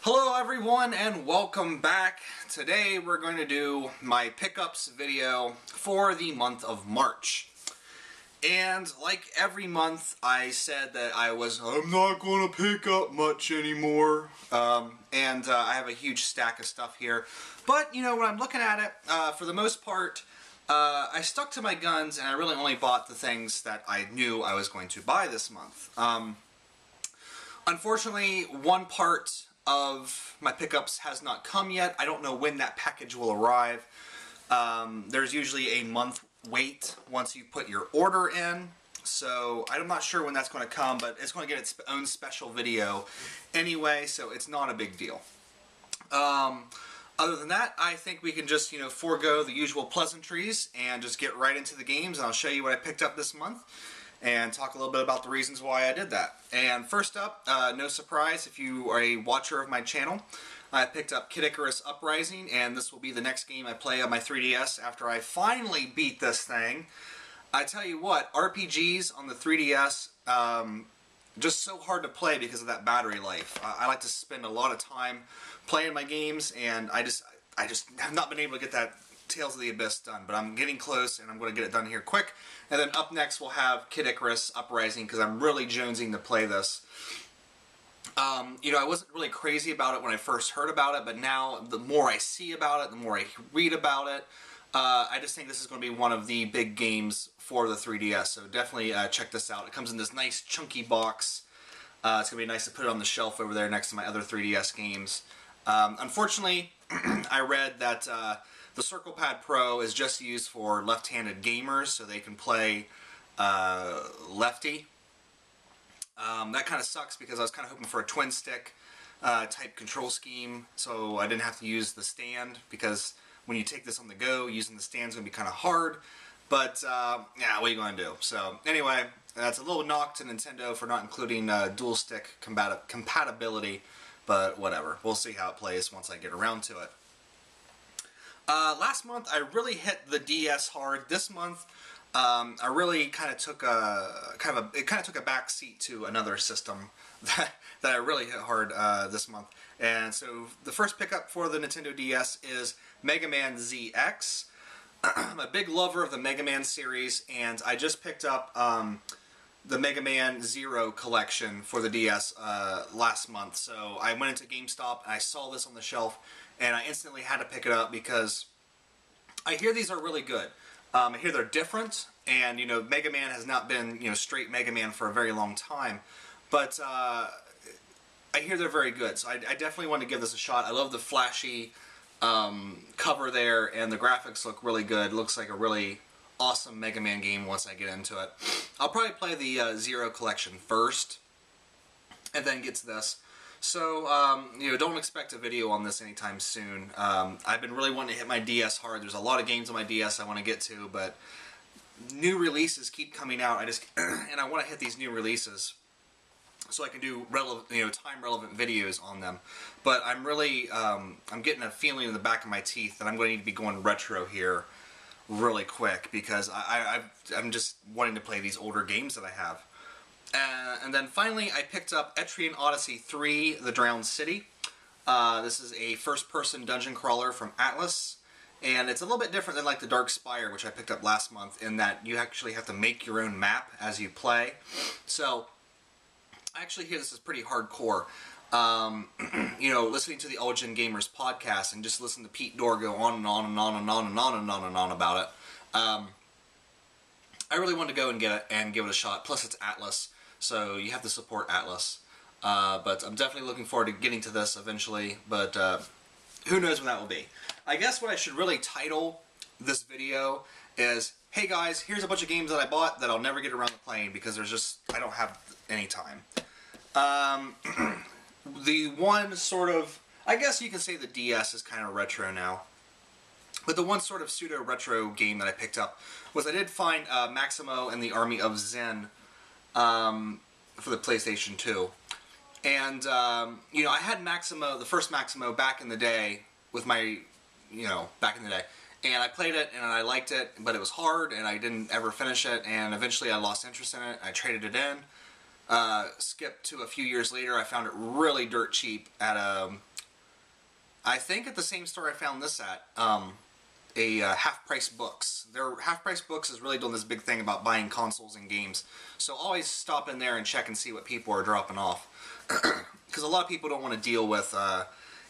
Hello everyone and welcome back. Today we're going to do my pickups video for the month of March. And like every month I said that I'm not going to pick up much anymore. I have a huge stack of stuff here. But you know, when I'm looking at it, for the most part, I stuck to my guns and I really only bought the things that I knew I was going to buy this month. Unfortunately, one part of my pickups has not come yet. I don't know when that package will arrive. There's usually a month wait once you put your order in, so I'm not sure when that's going to come, but it's going to get its own special video anyway, so it's not a big deal. Other than that, I think we can just, forego the usual pleasantries and just get right into the games, and I'll show you what I picked up this month and talk a little bit about the reasons why I did that. And first up, no surprise if you are a watcher of my channel, I picked up Icarus Uprising, and this will be the next game I play on my 3DS after I finally beat this thing. I tell you what, RPGs on the 3DS, just so hard to play because of that battery life. I like to spend a lot of time playing my games, and I just have not been able to get that Tales of the Abyss done, but I'm getting close and I'm going to get it done here quick. And then up next we'll have Icarus Uprising because I'm really jonesing to play this. I wasn't really crazy about it when I first heard about it, but now the more I see about it, the more I read about it, I just think this is going to be one of the big games for the 3DS, so definitely check this out. It comes in this nice chunky box. It's going to be nice to put it on the shelf over there next to my other 3DS games. Unfortunately, I read that the Circle Pad Pro is just used for left-handed gamers, so they can play lefty. That kind of sucks because I was kind of hoping for a twin stick type control scheme, so I didn't have to use the stand, because when you take this on the go, using the stand is going to be kind of hard. But yeah, what are you going to do? So anyway, that's a little knock to Nintendo for not including dual stick compatibility, but whatever. We'll see how it plays once I get around to it. Last month I really hit the DS hard. This month I really kind of took a back seat to another system that I really hit hard this month. And so the first pickup for the Nintendo DS is Mega Man ZX. I'm a big lover of the Mega Man series, and I just picked up the Mega Man Zero collection for the DS last month. So I went into GameStop and I saw this on the shelf, and I instantly had to pick it up because I hear these are really good. I hear they're different, and Mega Man has not been straight Mega Man for a very long time, but I hear they're very good. So I definitely want to give this a shot. I love the flashy cover there, and the graphics look really good. It looks like a really awesome Mega Man game once I get into it. I'll probably play the Zero collection first, and then get to this. So, don't expect a video on this anytime soon. I've been really wanting to hit my DS hard. There's a lot of games on my DS I want to get to, but new releases keep coming out. And I want to hit these new releases so I can do time-relevant videos on them. But I'm really, I'm getting a feeling in the back of my teeth that I'm going to need to be going retro here really quick, because I'm just wanting to play these older games that I have. And then finally, I picked up Etrian Odyssey 3, The Drowned City. This is a first-person dungeon crawler from Atlas, and it's a little bit different than like the Dark Spire, which I picked up last month, in that you actually have to make your own map as you play. So I actually hear this is pretty hardcore. Listening to the Old Gen Gamers podcast and just listen to Pete Dorr go on and on and on and on and on and on and on about it. I really wanted to go and get it and give it a shot. Plus, it's Atlas, so you have to support Atlas. But I'm definitely looking forward to getting to this eventually, but who knows when that will be. I guess what I should really title this video is, hey guys, here's a bunch of games that I bought that I'll never get around to playing because I don't have any time. The one sort of, I guess you can say the DS is kind of retro now. But the one sort of pseudo-retro game that I picked up was I did find Maximo and the Army of Zen for the PlayStation 2. And, I had Maximo, the first Maximo, back in the day with my, back in the day. And I played it, and I liked it, but it was hard, and I didn't ever finish it, and eventually I lost interest in it. I traded it in. Skipped to a few years later, I found it really dirt cheap at a I think at the same store I found this at, Half Price Books. Their Half Price Books is really doing this big thing about buying consoles and games. So always stop in there and check and see what people are dropping off. Because a lot of people don't want to deal with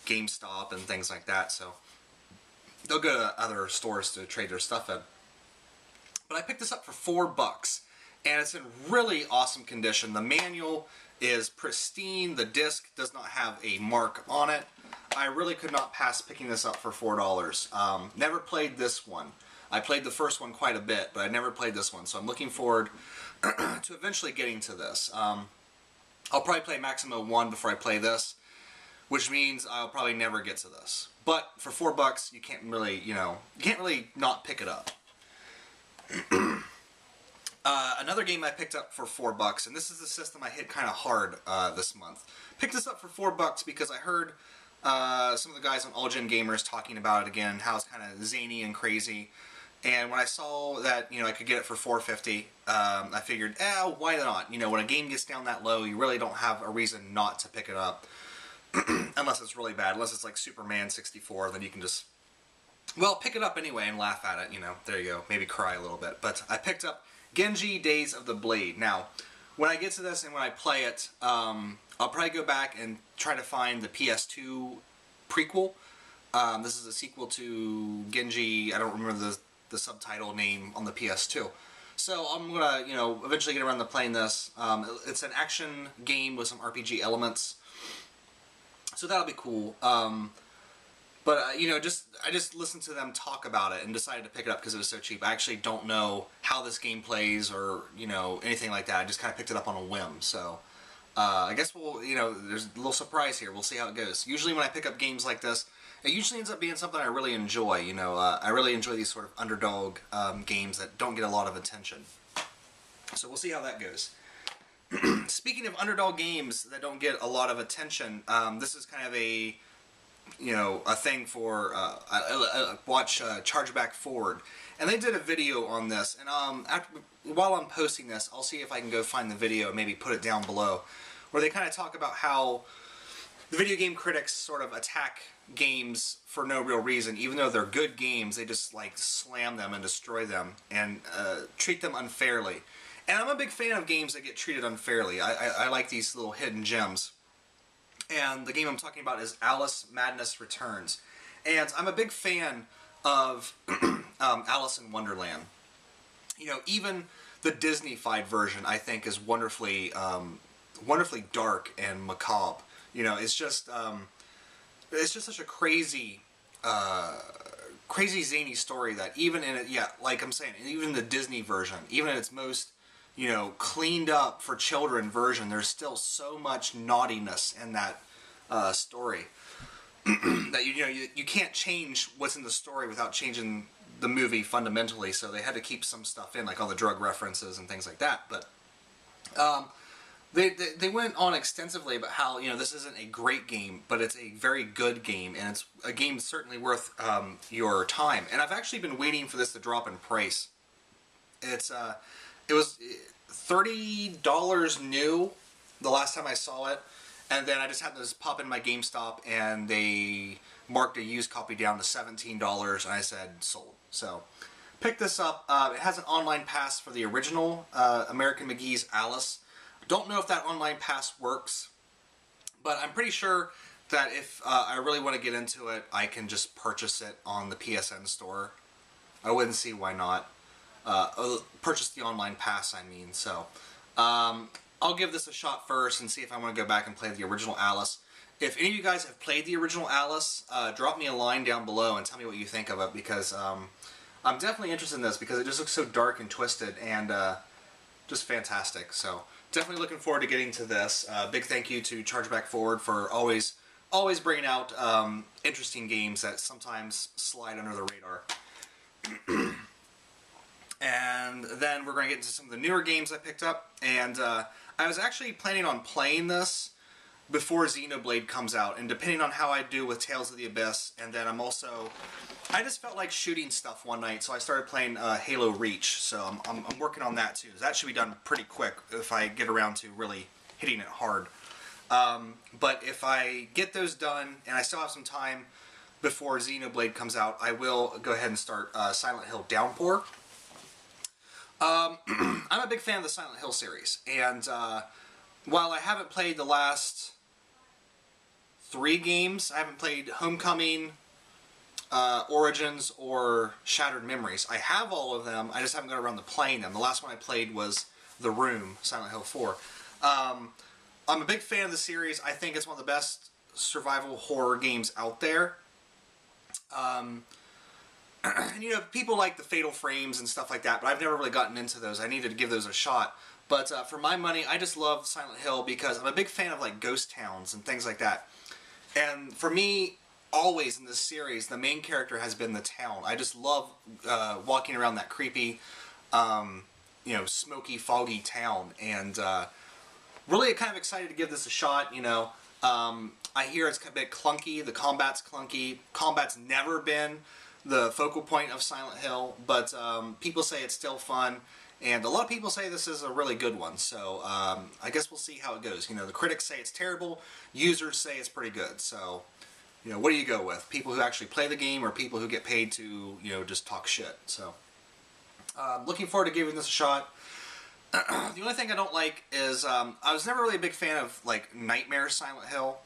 GameStop and things like that, so they'll go to other stores to trade their stuff in. But I picked this up for $4, and it's in really awesome condition. The manual is pristine. The disc does not have a mark on it. I really could not pass picking this up for $4. Never played this one. I played the first one quite a bit, but I never played this one, so I'm looking forward to eventually getting to this. I'll probably play Maximo 1 before I play this, which means I'll probably never get to this. But for $4, you can't really, you can't really not pick it up. Another game I picked up for $4, and this is the system I hit kind of hard this month. Picked this up for $4 because I heard some of the guys on All Gen Gamers talking about it again, how it's kind of zany and crazy. And when I saw that, I could get it for $4.50, I figured, why not? When a game gets down that low, you really don't have a reason not to pick it up. Unless it's really bad. Unless it's like Superman 64, then you can just, well, pick it up anyway and laugh at it, There you go. Maybe cry a little bit. But I picked up Genji Days of the Blade. Now, when I get to this and when I play it, I'll probably go back and try to find the PS2 prequel. This is a sequel to Genji, I don't remember the subtitle name on the PS2. So I'm gonna, eventually get around to playing this. It's an action game with some RPG elements, so that'll be cool. But I just listened to them talk about it and decided to pick it up because it was so cheap. I actually don't know how this game plays or anything like that. I just kind of picked it up on a whim. So I guess we'll there's a little surprise here. We'll see how it goes. Usually when I pick up games like this, it usually ends up being something I really enjoy. I really enjoy these sort of underdog games that don't get a lot of attention. So we'll see how that goes. Speaking of underdog games that don't get a lot of attention, this is kind of a thing for I watch Chargeback Forward, and they did a video on this. And while I'm posting this, I'll see if I can go find the video and maybe put it down below, where they kind of talk about how the video game critics sort of attack games for no real reason. Even though they're good games, they just like slam them and destroy them and treat them unfairly. And I'm a big fan of games that get treated unfairly. I like these little hidden gems. And the game I'm talking about is Alice Madness Returns. And I'm a big fan of Alice in Wonderland. Even the Disney-fied version, I think, is wonderfully dark and macabre. It's just such a crazy, crazy zany story that even in it, like I'm saying, even the Disney version, even in its most cleaned up for children version, there's still so much naughtiness in that story that you can't change what's in the story without changing the movie fundamentally. So they had to keep some stuff in, like all the drug references and things like that. But they went on extensively about how this isn't a great game, but it's a very good game, and it's a game certainly worth your time. And I've actually been waiting for this to drop in price. It was $30 new the last time I saw it, and then I just happened to pop in my GameStop and they marked a used copy down to $17, and I said sold. So picked this up. It has an online pass for the original American McGee's Alice. Don't know if that online pass works, but I'm pretty sure that if I really want to get into it, I can just purchase it on the PSN store. I wouldn't see why not. Purchase the online pass, I mean. So I'll give this a shot first and see if I want to go back and play the original Alice. If any of you guys have played the original Alice, drop me a line down below and tell me what you think of it, because I'm definitely interested in this because it just looks so dark and twisted and just fantastic. So definitely looking forward to getting to this. Big thank you to Chargeback Forward for always bringing out interesting games that sometimes slide under the radar. And then we're going to get into some of the newer games I picked up. And I was actually planning on playing this before Xenoblade comes out. And depending on how I do with Tales of the Abyss, and then I just felt like shooting stuff one night, so I started playing Halo Reach. So I'm working on that too. That should be done pretty quick if I get around to really hitting it hard. But if I get those done, and I still have some time before Xenoblade comes out, I will go ahead and start Silent Hill Downpour. I'm a big fan of the Silent Hill series, and while I haven't played the last 3 games, I haven't played Homecoming, Origins, or Shattered Memories. I have all of them, I just haven't got around to playing them. The last one I played was The Room, Silent Hill 4. I'm a big fan of the series. I think it's one of the best survival horror games out there. And, you know, people like the Fatal Frames and stuff like that, but I've never really gotten into those. I needed to give those a shot. But for my money, I just love Silent Hill because I'm a big fan of like ghost towns and things like that. And for me, always in this series, the main character has been the town. I just love walking around that creepy, you know, smoky, foggy town. And really kind of excited to give this a shot, you know. I hear it's a bit clunky. The combat's clunky. Combat's never been the focal point of Silent Hill, but people say it's still fun, and a lot of people say this is a really good one, so I guess we'll see how it goes. You know, the critics say it's terrible, users say it's pretty good, so, you know, what do you go with? People who actually play the game or people who get paid to, you know, just talk shit, so. Looking forward to giving this a shot. The only thing I don't like is, I was never really a big fan of, like, Nightmare Silent Hill.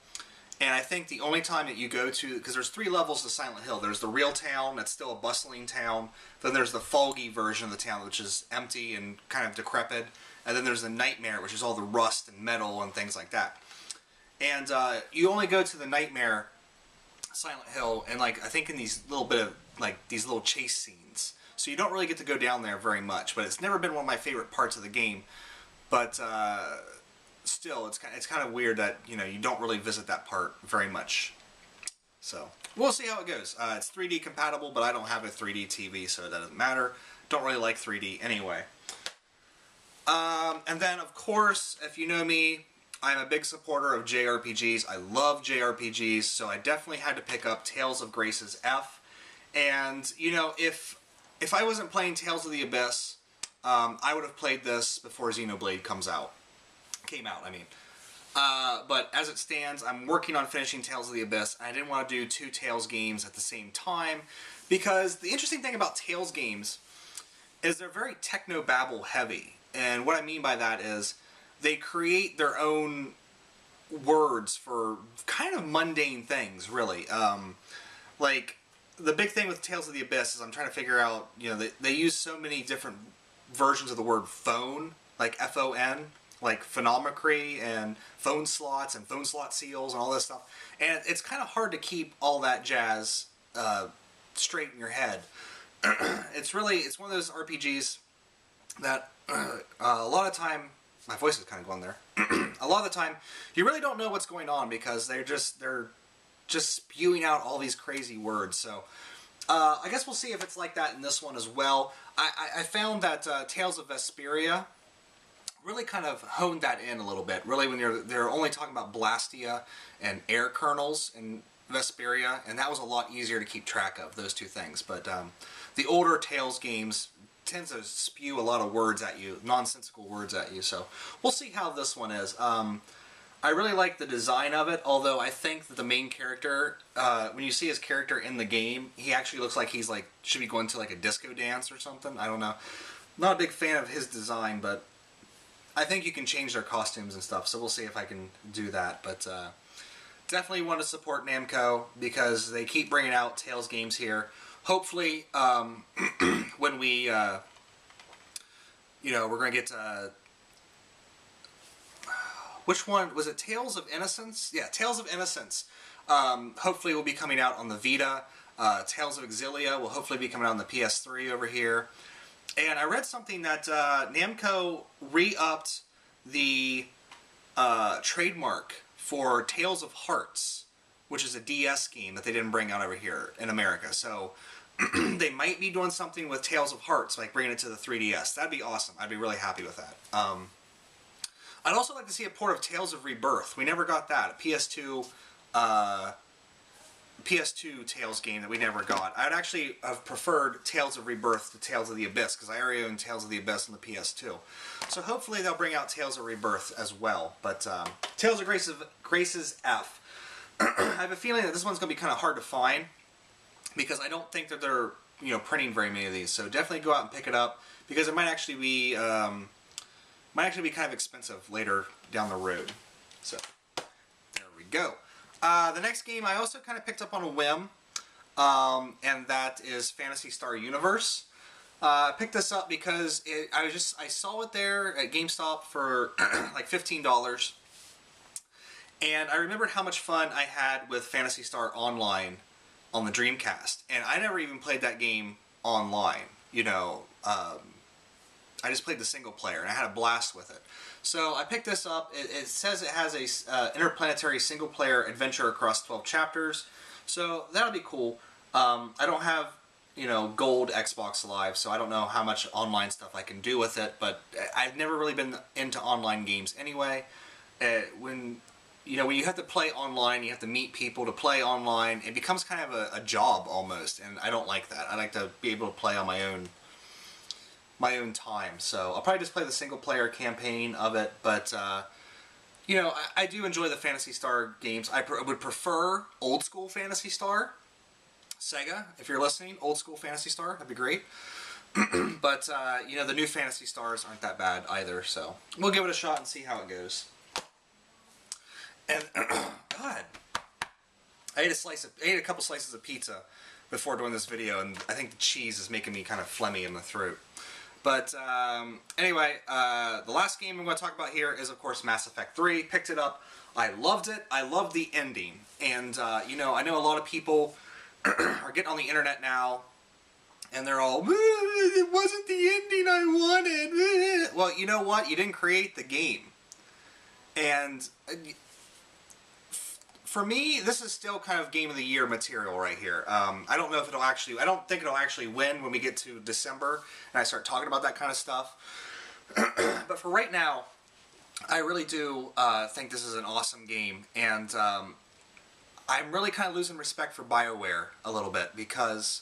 And I think the only time that you go to, because there's 3 levels to Silent Hill. There's the real town, that's still a bustling town. Then there's the foggy version of the town, which is empty and kind of decrepit. And then there's the Nightmare, which is all the rust and metal and things like that. And you only go to the Nightmare Silent Hill, and like I think in these little bit of like these little chase scenes. So you don't really get to go down there very much. But it's never been one of my favorite parts of the game. But still, it's kind of weird that, you know, you don't really visit that part very much. So we'll see how it goes. It's 3D compatible, but I don't have a 3D TV, so it doesn't matter. Don't really like 3D anyway. And then, of course, if you know me, I'm a big supporter of JRPGs. I love JRPGs, so I definitely had to pick up Tales of Grace's F. And, you know, if I wasn't playing Tales of the Abyss, I would have played this before Xenoblade came out, I mean. But as it stands, I'm working on finishing Tales of the Abyss. I didn't want to do 2 Tales games at the same time, because the interesting thing about Tales games is they're very technobabble heavy. And what I mean by that is they create their own words for kind of mundane things, really. Like, the big thing with Tales of the Abyss is I'm trying to figure out, you know, they use so many different versions of the word phone, like F-O-N, like phonometry and phone slots and phone slot seals and all this stuff. And it's kind of hard to keep all that jazz straight in your head. It's one of those RPGs that a lot of time, my voice is kind of going there. A lot of the time, you really don't know what's going on because they're just spewing out all these crazy words. So I guess we'll see if it's like that in this one as well. I found that Tales of Vesperia really kind of honed that in a little bit. Really, when they're only talking about Blastia and air kernels in Vesperia, and that was a lot easier to keep track of, those 2 things. But the older Tales games tend to spew a lot of words at you, nonsensical words at you, so we'll see how this one is. I really like the design of it, although I think that the main character, when you see his character in the game, he actually looks like he's like, should be going to like a disco dance or something, I don't know. Not a big fan of his design, but I think you can change their costumes and stuff, so we'll see if I can do that. But definitely want to support Namco because they keep bringing out Tales games here. Hopefully, when we, you know, we're going to get which one? Was it Tales of Innocence? Yeah, Tales of Innocence. Hopefully will be coming out on the Vita. Tales of Exilia will hopefully be coming out on the PS3 over here. And I read something that Namco re-upped the trademark for Tales of Hearts, which is a DS game that they didn't bring out over here in America. So they might be doing something with Tales of Hearts, like bringing it to the 3DS. That'd be awesome. I'd be really happy with that. I'd also like to see a port of Tales of Rebirth. We never got that. A PS2 PS2 Tales game that we never got. I'd actually have preferred Tales of Rebirth to Tales of the Abyss, because I already own Tales of the Abyss on the PS2. So hopefully they'll bring out Tales of Rebirth as well. But Tales of Grace's F. I have a feeling that this one's going to be kind of hard to find, because I don't think that they're printing very many of these. So definitely go out and pick it up, because it might actually be kind of expensive later down the road. So there we go. The next game I also kind of picked up on a whim, and that is Phantasy Star Universe. I picked this up because I saw it there at GameStop for like $15, and I remembered how much fun I had with Phantasy Star Online on the Dreamcast, and I never even played that game online. I just played the single player, and I had a blast with it. So I picked this up. It says it has a interplanetary single player adventure across 12 chapters, so that'll be cool. I don't have gold Xbox Live, so I don't know how much online stuff I can do with it, but I've never really been into online games anyway. When you have to play online, you have to meet people to play online, it becomes kind of a job almost, and I don't like that. I like to be able to play on my own time. So I'll probably just play the single player campaign of it, but I do enjoy the Phantasy Star games. I would prefer old school Phantasy Star. Sega, if you're listening, old school Phantasy Star, that'd be great. But the new Phantasy Stars aren't that bad either, so we'll give it a shot and see how it goes. And God, I ate a couple slices of pizza before doing this video, and I think the cheese is making me kind of phlegmy in the throat. But anyway, the last game I'm going to talk about here is, of course, Mass Effect 3. Picked it up. I loved it. I loved the ending. And, I know a lot of people are getting on the internet now, and they're all, it wasn't the ending I wanted. Well, you know what? You didn't create the game. And for me, this is still kind of Game of the Year material right here. I don't know if it'll actually, I don't think it'll actually win when we get to December and I start talking about that kind of stuff. But for right now, I really do think this is an awesome game. And I'm really kind of losing respect for BioWare a little bit because...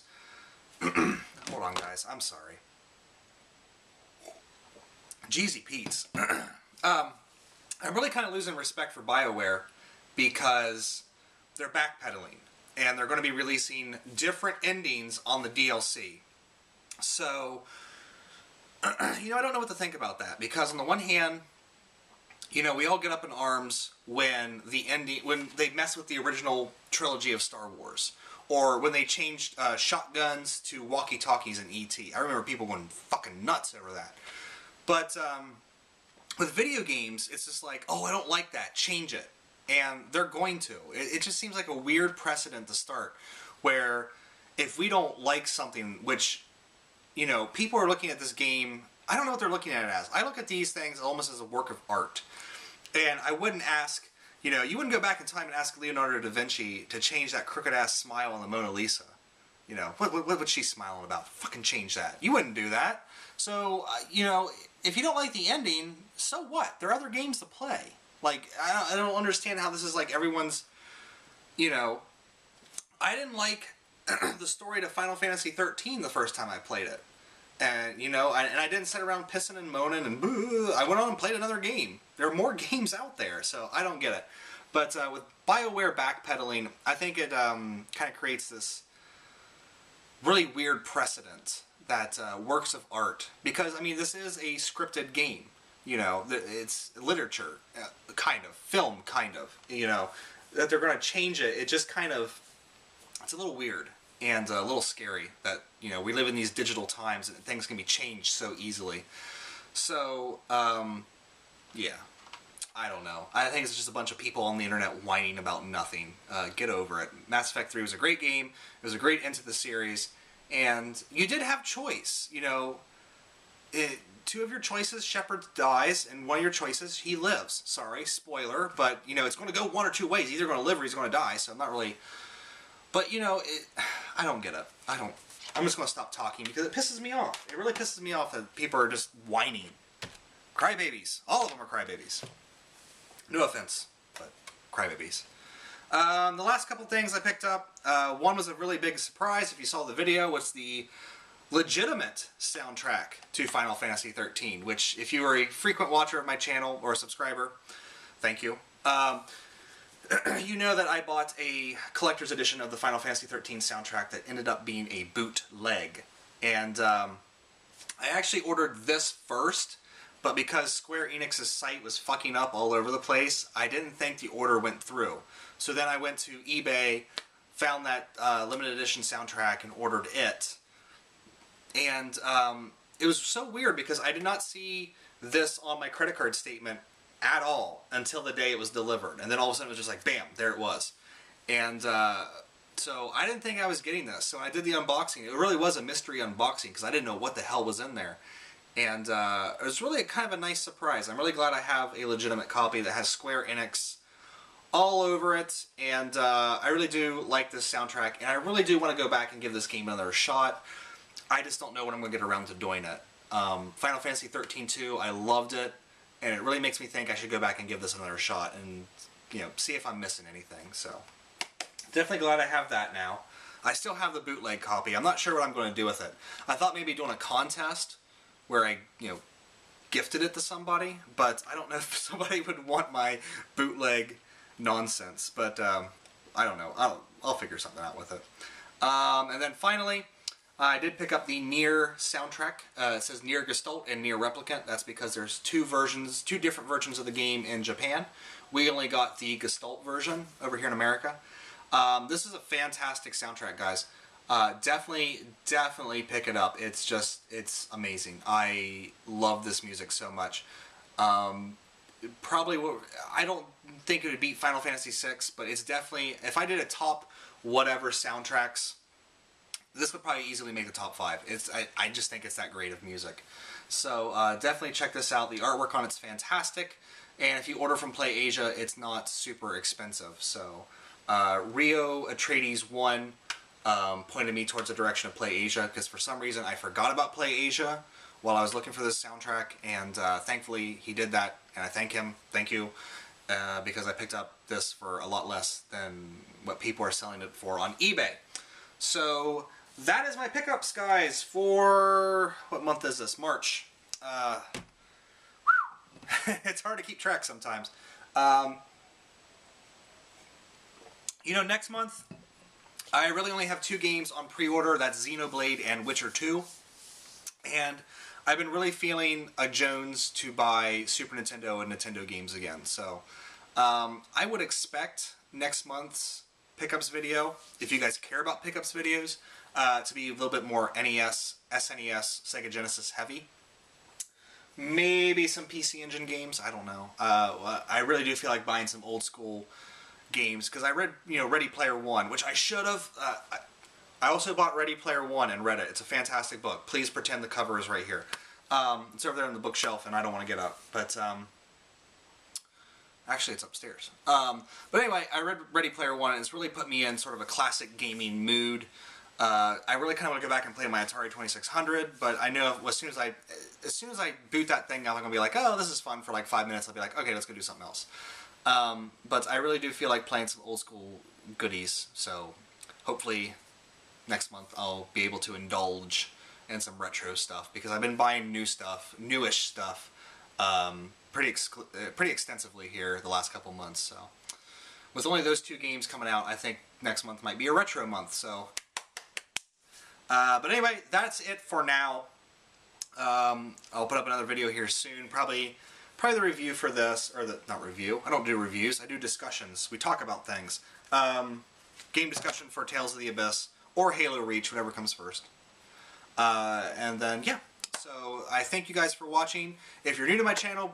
Hold on, guys. I'm sorry. Jeezy Pete's. I'm really kind of losing respect for BioWare because they're backpedaling and they're going to be releasing different endings on the DLC. So, I don't know what to think about that, because on the one hand, we all get up in arms when when they mess with the original trilogy of Star Wars, or when they changed shotguns to walkie-talkies in E.T. I remember people going fucking nuts over that. But with video games, it's just like, oh, I don't like that, change it. And they're going to. It just seems like a weird precedent to start, where if we don't like something, which, people are looking at this game, I don't know what they're looking at it as. I look at these things almost as a work of art. And I wouldn't ask, you wouldn't go back in time and ask Leonardo da Vinci to change that crooked-ass smile on the Mona Lisa. What was she smiling about? Fucking change that. You wouldn't do that. So, if you don't like the ending, so what? There are other games to play. Like, I don't understand how this is like everyone's, I didn't like the story to Final Fantasy 13 the first time I played it. And, and I didn't sit around pissing and moaning and boo. I went on and played another game. There are more games out there, so I don't get it. But with BioWare backpedaling, I think it kind of creates this really weird precedent that works of art. Because, this is a scripted game. It's literature, kind of, film, kind of, that they're going to change it. It just kind of, it's a little weird and a little scary that, we live in these digital times and things can be changed so easily. So, yeah, I don't know. I think it's just a bunch of people on the internet whining about nothing. Get over it. Mass Effect 3 was a great game. It was a great end to the series. And you did have choice, two of your choices, Shepard dies, and one of your choices, he lives. Sorry, spoiler, but, it's going to go one or two ways. He's either going to live or he's going to die, so I'm not really... But, I don't get it. I'm just going to stop talking because it pisses me off. It really pisses me off that people are just whining. Crybabies. All of them are crybabies. No offense, but crybabies. The last couple things I picked up, one was a really big surprise if you saw the video, was the legitimate soundtrack to Final Fantasy 13, which if you are a frequent watcher of my channel or a subscriber, thank you. You know that I bought a collector's edition of the Final Fantasy 13 soundtrack that ended up being a bootleg. And I actually ordered this first, but because Square Enix's site was fucking up all over the place, I didn't think the order went through. So then I went to eBay, found that limited edition soundtrack, and ordered it. And it was so weird because I did not see this on my credit card statement at all until the day it was delivered. And then all of a sudden it was just like, bam, there it was. And so I didn't think I was getting this. So when I did the unboxing, it really was a mystery unboxing because I didn't know what the hell was in there. And it was really kind of a nice surprise. I'm really glad I have a legitimate copy that has Square Enix all over it. And I really do like this soundtrack. And I really do want to go back and give this game another shot. I just don't know when I'm going to get around to doing it. Final Fantasy 13 2, I loved it, and it really makes me think I should go back and give this another shot and, you know, see if I'm missing anything. So, definitely glad I have that now. I still have the bootleg copy. I'm not sure what I'm going to do with it. I thought maybe doing a contest where I, you know, gifted it to somebody, but I don't know if somebody would want my bootleg nonsense. But I don't know. I'll figure something out with it. And then finally, I did pick up the Nier soundtrack. It says Nier Gestalt and Nier Replicant. That's because there's two different versions of the game in Japan. We only got the Gestalt version over here in America. This is a fantastic soundtrack, guys. Definitely pick it up. It's amazing. I love this music so much. Probably, I don't think it would beat Final Fantasy VI, but it's definitely, if I did a top whatever soundtracks, this would probably easily make the top 5. I just think it's that great of music. So definitely check this out. The artwork on it's fantastic. And if you order from Play Asia, it's not super expensive. So Rio Atreides 1 pointed me towards the direction of Play Asia because for some reason I forgot about Play Asia while I was looking for this soundtrack. And thankfully he did that. And I thank him. Thank you. Because I picked up this for a lot less than what people are selling it for on eBay. So that is my pickups, guys, for, what month is this? March. It's hard to keep track sometimes. You know, next month, I really only have 2 games on pre-order. That's Xenoblade and Witcher 2. And I've been really feeling a Jones to buy Super Nintendo and Nintendo games again. So I would expect next month's pickups video, if you guys care about pickups videos, to be a little bit more NES, SNES, Sega Genesis heavy. Maybe some PC Engine games, I don't know. I really do feel like buying some old school games, because I read, you know, Ready Player One, which I should have. I also bought Ready Player One and read it. It's a fantastic book. Please pretend the cover is right here. It's over there on the bookshelf, and I don't want to get up. But actually, it's upstairs. But anyway, I read Ready Player One, and it's really put me in sort of a classic gaming mood. I really kind of want to go back and play my Atari 2600, but I know as soon as I boot that thing up, I'm going to be like, oh, this is fun for like 5 minutes. I'll be like, okay, let's go do something else. But I really do feel like playing some old school goodies, so hopefully next month I'll be able to indulge in some retro stuff, because I've been buying new stuff, newish stuff, pretty extensively here the last couple months. So with only those 2 games coming out, I think next month might be a retro month. So, but anyway, that's it for now. I'll put up another video here soon, probably the review for this, or not review. I don't do reviews. I do discussions. We talk about things. Game discussion for Tales of the Abyss or Halo Reach, whatever comes first. And then, yeah. So I thank you guys for watching. If you're new to my channel,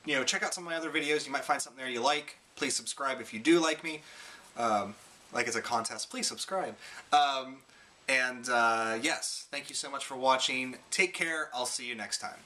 you know, check out some of my other videos. You might find something there you like. Please subscribe if you do like me. Like it's a contest. Please subscribe. Yes, thank you so much for watching. Take care. I'll see you next time.